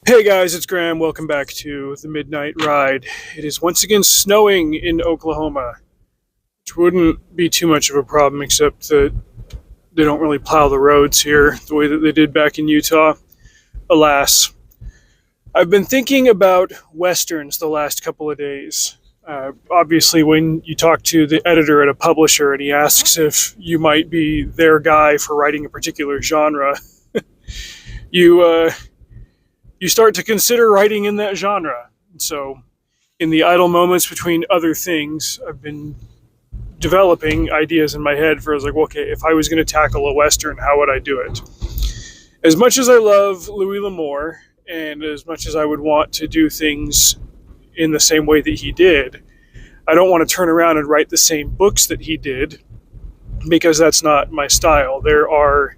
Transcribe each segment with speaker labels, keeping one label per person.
Speaker 1: Hey guys, it's Graham. Welcome back to the Midnight Ride. It is once again snowing in Oklahoma, which wouldn't be too much of a problem except that they don't really plow the roads here the way that they did back in Utah. Alas, I've been thinking about westerns the last couple of days. Obviously, when you talk to the editor at a publisher and he asks if you might be their guy for writing a particular genre, you you start to consider writing in that genre. So, in the idle moments between other things, I've been developing ideas in my head for, I was like, well, okay, if I was going to tackle a Western, how would I do it? As much as I love Louis L'Amour, and as much as I would want to do things in the same way that he did, I don't want to turn around and write the same books that he did because that's not my style. There are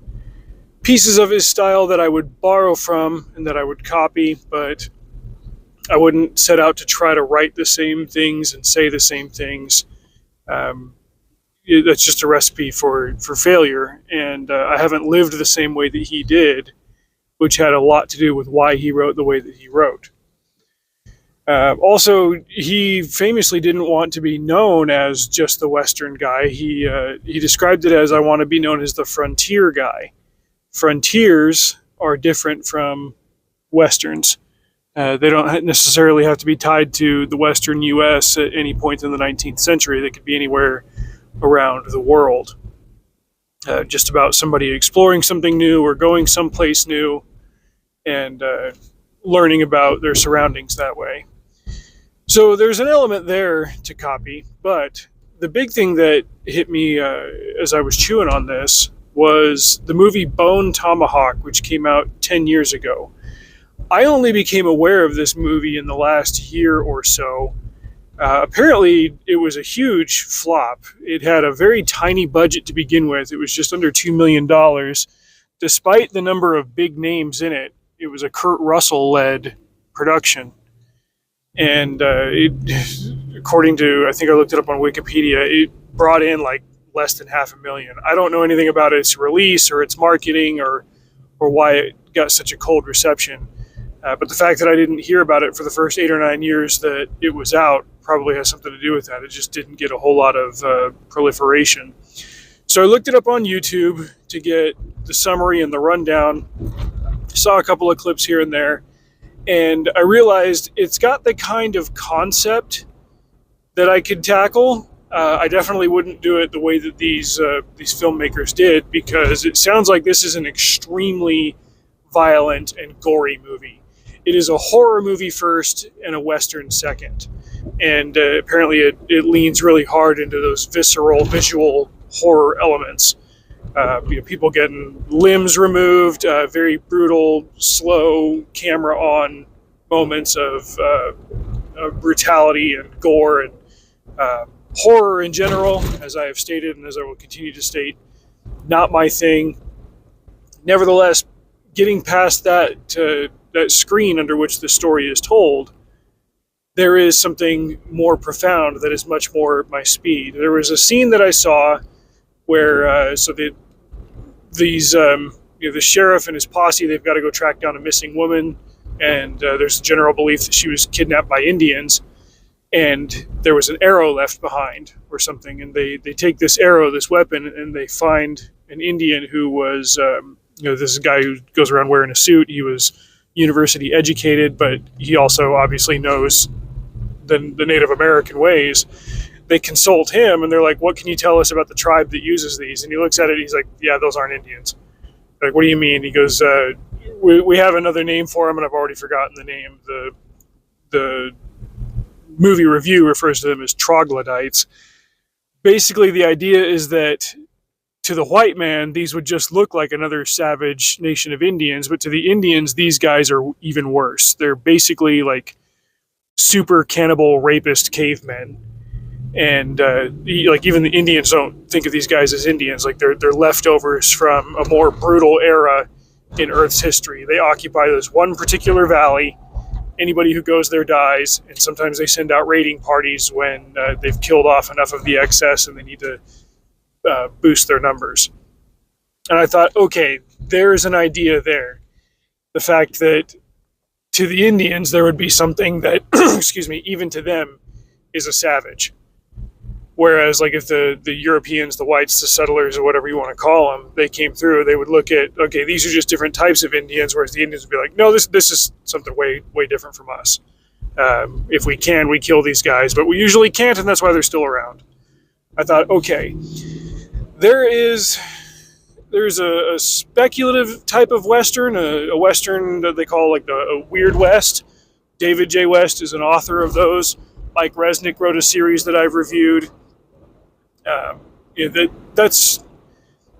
Speaker 1: pieces of his style that I would borrow from and that I would copy, but I wouldn't set out to try to write the same things and say the same things. Um, that's just a recipe for failure, and I haven't lived the same way that he did, which had a lot to do with why he wrote the way that he wrote. Also, he famously didn't want to be known as just the Western guy. He described it as, I want to be known as the frontier guy. Frontiers are different from Westerns. They don't necessarily have to be tied to the Western U.S. at any point in the 19th century. They could be anywhere around the world. Just about somebody exploring something new or going someplace new and learning about their surroundings that way. So there's an element there to copy, but the big thing that hit me as I was chewing on this was the movie Bone Tomahawk, which came out 10 years ago. I only became aware of this movie in the last year or so. Apparently, it was a huge flop. It had a very tiny budget to begin with. It was just under $2 million. Despite the number of big names in it, it was a Kurt Russell-led production. And according to, I think I looked it up on Wikipedia, it brought in like less than $500,000. I don't know anything about its release or its marketing or why it got such a cold reception. But the fact that I didn't hear about it for the first 8 or 9 years that it was out probably has something to do with that. It just didn't get a whole lot of proliferation. So I looked it up on YouTube to get the summary and the rundown. Saw a couple of clips here and there, and I realized it's got the kind of concept that I could tackle. I definitely wouldn't do it the way that these filmmakers did, because it sounds like this is an extremely violent and gory movie. It is a horror movie first and a Western second. And apparently it leans really hard into those visceral, visual horror elements. People getting limbs removed, very brutal, slow, camera on moments of brutality and gore and horror in general, as I have stated and as I will continue to state, not my thing. Nevertheless, getting past that screen under which the story is told, there is something more profound that is much more my speed. There was a scene that I saw where the sheriff and his posse, they've got to go track down a missing woman, and there's a general belief that she was kidnapped by Indians, and there was an arrow left behind or something, and they take this arrow, this weapon, and they find an Indian who was this is a guy who goes around wearing a suit. He was university educated, but he also obviously knows the Native American ways. They consult him, and they're like, what can you tell us about the tribe that uses these? And he looks at it, he's like, yeah, those aren't Indians. They're like, what do you mean? He goes, we have another name for them, and I've already forgotten the name. The movie review refers to them as troglodytes. Basically, the idea is that to the white man, these would just look like another savage nation of Indians, but to the Indians, these guys are even worse. They're basically like super cannibal, rapist cavemen. And even the Indians don't think of these guys as Indians. Like they're leftovers from a more brutal era in Earth's history. They occupy this one particular valley. Anybody who goes there dies, and sometimes they send out raiding parties when they've killed off enough of the excess and they need to boost their numbers. And I thought, okay, there's an idea there. The fact that to the Indians, there would be something that, excuse me, even to them is a savage. Whereas, like, if the Europeans, the whites, the settlers, or whatever you want to call them, they came through, they would look at, okay, these are just different types of Indians, whereas the Indians would be like, no, this is something way different from us. If we can, we kill these guys, but we usually can't, and that's why they're still around. I thought, okay, there's a speculative type of Western, a Western that they call like a Weird West. David J. West is an author of those. Mike Resnick wrote a series that I've reviewed. That's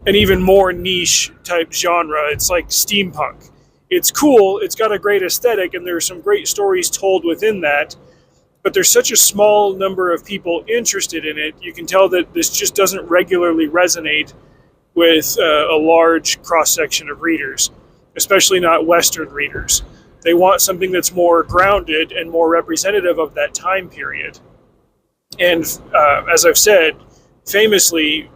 Speaker 1: an even more niche type genre. It's like steampunk. It's cool, it's got a great aesthetic, and there's some great stories told within that, but there's such a small number of people interested in it, you can tell that this just doesn't regularly resonate with a large cross-section of readers, especially not Western readers. They want something that's more grounded and more representative of that time period. And as I've said, famously,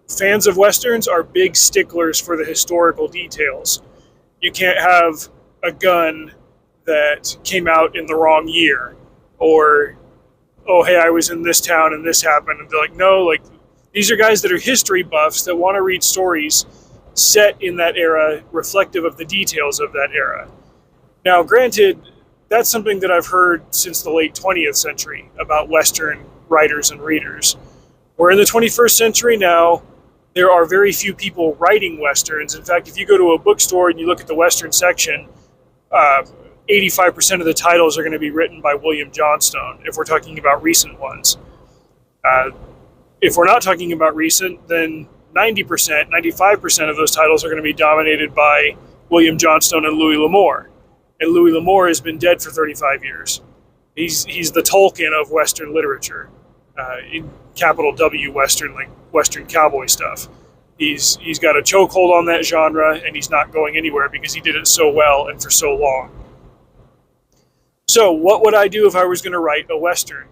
Speaker 1: fans of Westerns are big sticklers for the historical details. You can't have a gun that came out in the wrong year, or, oh, hey, I was in this town and this happened. And they're like, no, like, these are guys that are history buffs that want to read stories set in that era, reflective of the details of that era. Now, granted, that's something that I've heard since the late 20th century about Western writers and readers. We're in the 21st century now. There are very few people writing Westerns. In fact, if you go to a bookstore and you look at the Western section, 85% of the titles are going to be written by William Johnstone, if we're talking about recent ones. If we're not talking about recent, then 90%, 95% of those titles are going to be dominated by William Johnstone and Louis L'Amour. And Louis L'Amour has been dead for 35 years. He's the Tolkien of Western literature. In capital W Western, like Western cowboy stuff. He's got a chokehold on that genre, and he's not going anywhere because he did it so well and for so long. So what would I do if I was going to write a Western?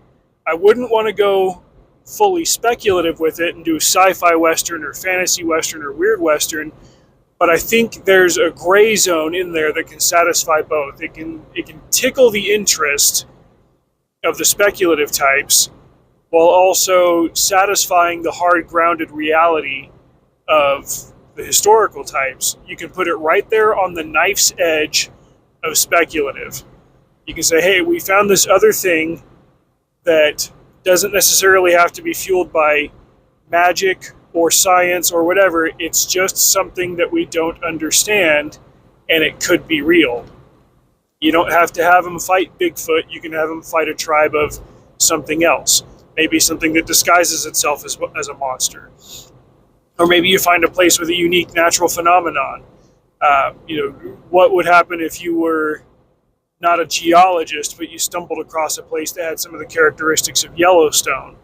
Speaker 1: I wouldn't want to go fully speculative with it and do sci-fi Western or fantasy Western or weird Western, but I think there's a gray zone in there that can satisfy both. It can tickle the interest of the speculative types, while also satisfying the hard-grounded reality of the historical types. You can put it right there on the knife's edge of speculative. You can say, hey, we found this other thing that doesn't necessarily have to be fueled by magic or science or whatever. It's just something that we don't understand, and it could be real. You don't have to have them fight Bigfoot. You can have them fight a tribe of something else. Maybe something that disguises itself as a monster. Or maybe you find a place with a unique natural phenomenon. What would happen if you were not a geologist, but you stumbled across a place that had some of the characteristics of Yellowstone?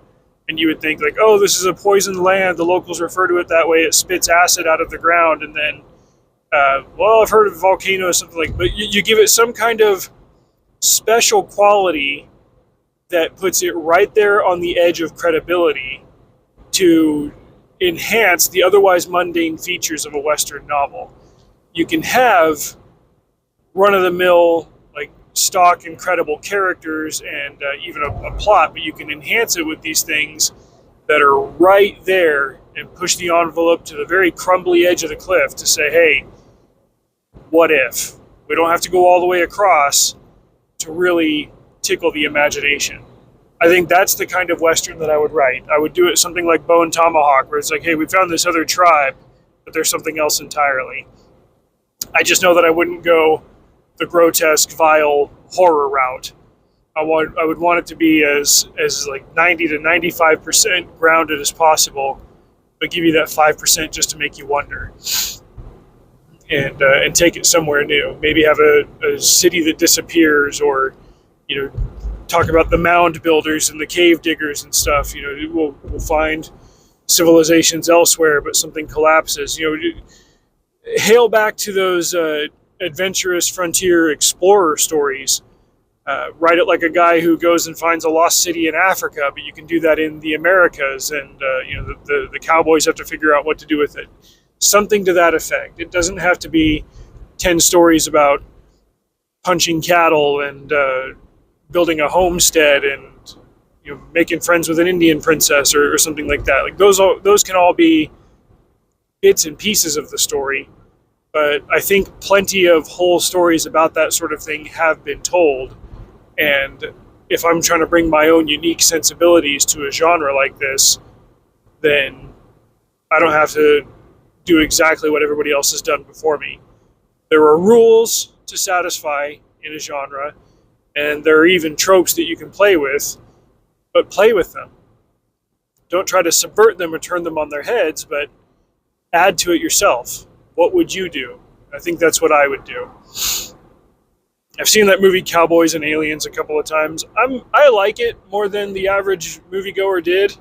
Speaker 1: And you would think, like, oh, this is a poisoned land. The locals refer to it that way. It spits acid out of the ground. And then, I've heard of volcanoes, something like that. But you give it some kind of special quality that puts it right there on the edge of credibility to enhance the otherwise mundane features of a Western novel. You can have run-of-the-mill, like, stock incredible characters and even a plot, but you can enhance it with these things that are right there and push the envelope to the very crumbly edge of the cliff to say, hey, what if? We don't have to go all the way across to really tickle the imagination. I think that's the kind of Western that I would write. I would do it something like Bow and Tomahawk, where it's like, hey, we found this other tribe, but there's something else entirely. I just know that I wouldn't go the grotesque, vile horror route. I would want it to be as like 90 to 95% grounded as possible, but give you that 5% just to make you wonder. And take it somewhere new. Maybe have a city that disappears, or talk about the mound builders and the cave diggers and stuff. We'll find civilizations elsewhere, but something collapses. Hail back to those adventurous frontier explorer stories. Write it like a guy who goes and finds a lost city in Africa, but you can do that in the Americas, and the cowboys have to figure out what to do with it. Something to that effect. It doesn't have to be 10 stories about punching cattle and building a homestead and making friends with an Indian princess or something like that. Like those can all be bits and pieces of the story, but I think plenty of whole stories about that sort of thing have been told. And if I'm trying to bring my own unique sensibilities to a genre like this, then I don't have to do exactly what everybody else has done before me. There are rules to satisfy in a genre, and there are even tropes that you can play with, but play with them. Don't try to subvert them or turn them on their heads, but add to it yourself. What would you do? I think that's what I would do. I've seen that movie Cowboys and Aliens a couple of times. I like it more than the average moviegoer did.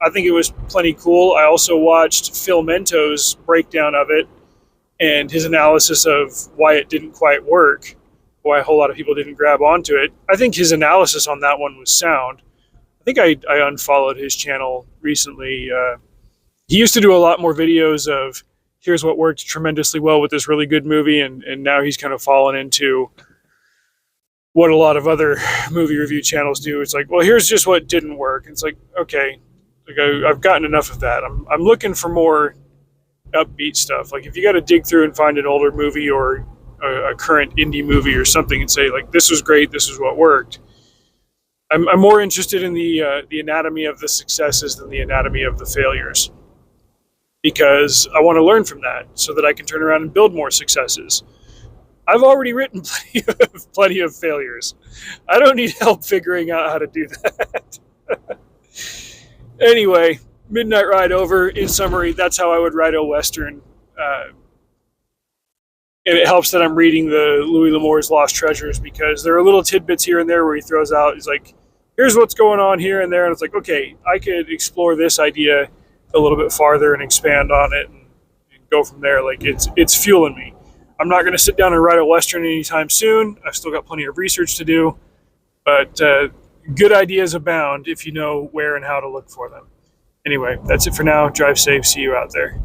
Speaker 1: I think it was plenty cool. I also watched Phil Mento's breakdown of it and his analysis of why it didn't quite work, why a whole lot of people didn't grab onto it. I think his analysis on that one was sound. I think I unfollowed his channel recently. He used to do a lot more videos of here's what worked tremendously well with this really good movie, and now he's kind of fallen into what a lot of other movie review channels do. It's like, well, here's just what didn't work. It's like, okay, like I've gotten enough of that. I'm looking for more upbeat stuff. Like if you got to dig through and find an older movie or a current indie movie or something and say like, this was great, this is what worked. I'm more interested in the anatomy of the successes than the anatomy of the failures, because I want to learn from that so that I can turn around and build more successes. I've already written plenty of failures. I don't need help figuring out how to do that. Anyway, Midnight Ride over. In summary, that's how I would write a Western. And it helps that I'm reading the Louis L'Amour's Lost Treasures, because there are little tidbits here and there where he throws out, he's like, here's what's going on here and there. And it's like, okay, I could explore this idea a little bit farther and expand on it and go from there. Like it's fueling me. I'm not going to sit down and write a Western anytime soon. I've still got plenty of research to do, but good ideas abound if you know where and how to look for them. Anyway, that's it for now. Drive safe. See you out there.